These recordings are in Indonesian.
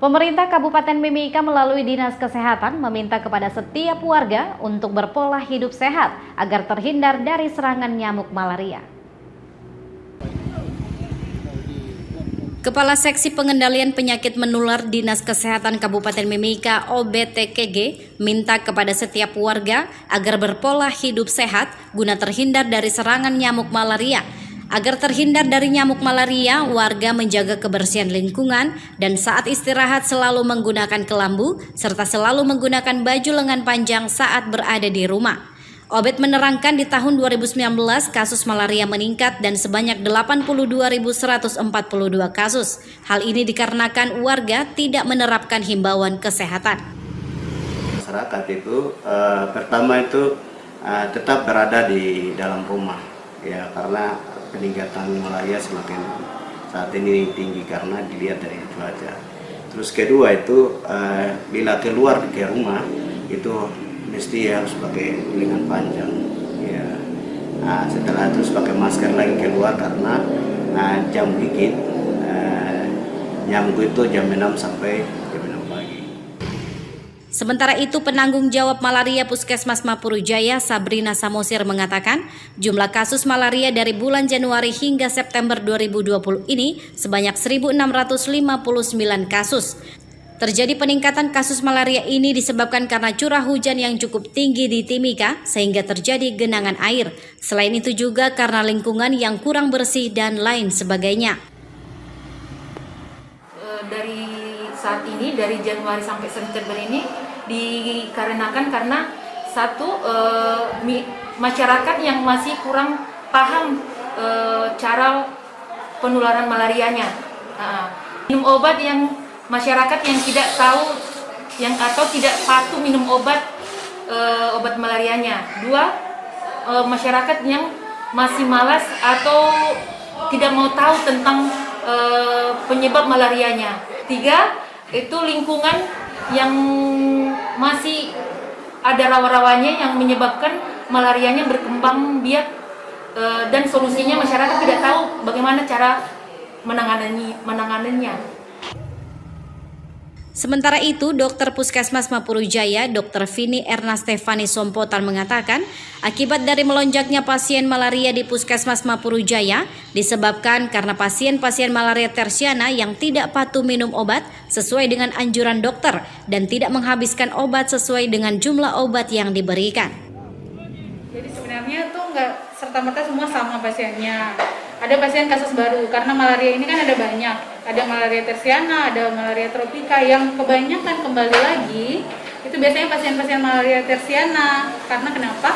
Pemerintah Kabupaten Mimika melalui Dinas Kesehatan meminta kepada setiap warga untuk berpola hidup sehat agar terhindar dari serangan nyamuk malaria. Kepala Seksi Pengendalian Penyakit Menular Dinas Kesehatan Kabupaten Mimika (OBTKG) minta kepada setiap warga agar berpola hidup sehat guna terhindar dari serangan nyamuk malaria. Agar terhindar dari nyamuk malaria, warga menjaga kebersihan lingkungan dan saat istirahat selalu menggunakan kelambu serta selalu menggunakan baju lengan panjang saat berada di rumah. Obet menerangkan di tahun 2019 kasus malaria meningkat dan sebanyak 82.142 kasus. Hal ini dikarenakan warga tidak menerapkan himbauan kesehatan. Masyarakat itu pertama itu tetap berada di dalam rumah ya, karena peningkatan malaria semakin saat ini tinggi karena dilihat dari cuaca. Terus kedua itu bila keluar ke rumah itu mesti harus pakai lengan panjang ya. Setelah itu pakai masker lagi keluar karena jam gigit nyamuk itu jam 6 sampai jam 6 pagi. Sementara itu, penanggung jawab malaria Puskesmas Mapurujaya, Sabrina Samosir, mengatakan jumlah kasus malaria dari bulan Januari hingga September 2020 ini sebanyak 1.659 kasus. Terjadi peningkatan kasus malaria ini disebabkan karena curah hujan yang cukup tinggi di Timika sehingga terjadi genangan air. Selain itu juga karena lingkungan yang kurang bersih dan lain sebagainya. Dari saat ini, dari Januari sampai September ini dikarenakan karena satu, masyarakat yang masih kurang paham cara penularan malarianya. Minum obat yang masyarakat yang tidak tahu atau tidak patuh minum obat malarianya. Dua, masyarakat yang masih malas atau tidak mau tahu tentang penyebab malarianya. Tiga, itu lingkungan yang masih ada rawa-rawanya yang menyebabkan malarianya berkembang biak, dan solusinya masyarakat tidak tahu bagaimana cara menanganinya. Sementara itu, Dokter Puskesmas Mapurujaya, Dr. Vini Erna Stefani Sompotan mengatakan, akibat dari melonjaknya pasien malaria di Puskesmas Mapurujaya disebabkan karena pasien-pasien malaria tersiana yang tidak patuh minum obat sesuai dengan anjuran dokter dan tidak menghabiskan obat sesuai dengan jumlah obat yang diberikan. Jadi sebenarnya tuh nggak serta-merta semua sama pasiennya. Ada pasien kasus baru, karena malaria ini kan ada banyak. Ada malaria tersiana, ada malaria tropika, yang kebanyakan kembali lagi, itu biasanya pasien-pasien malaria tersiana. Karena kenapa?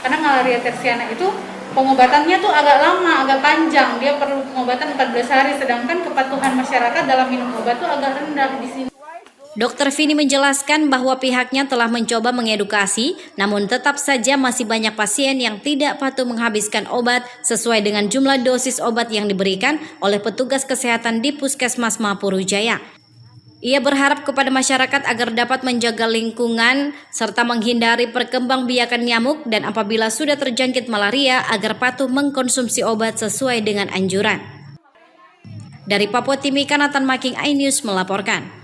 Karena malaria tersiana itu pengobatannya tuh agak lama, agak panjang. Dia perlu pengobatan 14 hari, sedangkan kepatuhan masyarakat dalam minum obat tuh agak rendah di sini. Dr. Vini menjelaskan bahwa pihaknya telah mencoba mengedukasi, namun tetap saja masih banyak pasien yang tidak patuh menghabiskan obat sesuai dengan jumlah dosis obat yang diberikan oleh petugas kesehatan di Puskesmas Mapurujaya. Ia berharap kepada masyarakat agar dapat menjaga lingkungan serta menghindari perkembangbiakan nyamuk dan apabila sudah terjangkit malaria agar patuh mengkonsumsi obat sesuai dengan anjuran. Dari Papua Timika, Nathan Making, iNews melaporkan.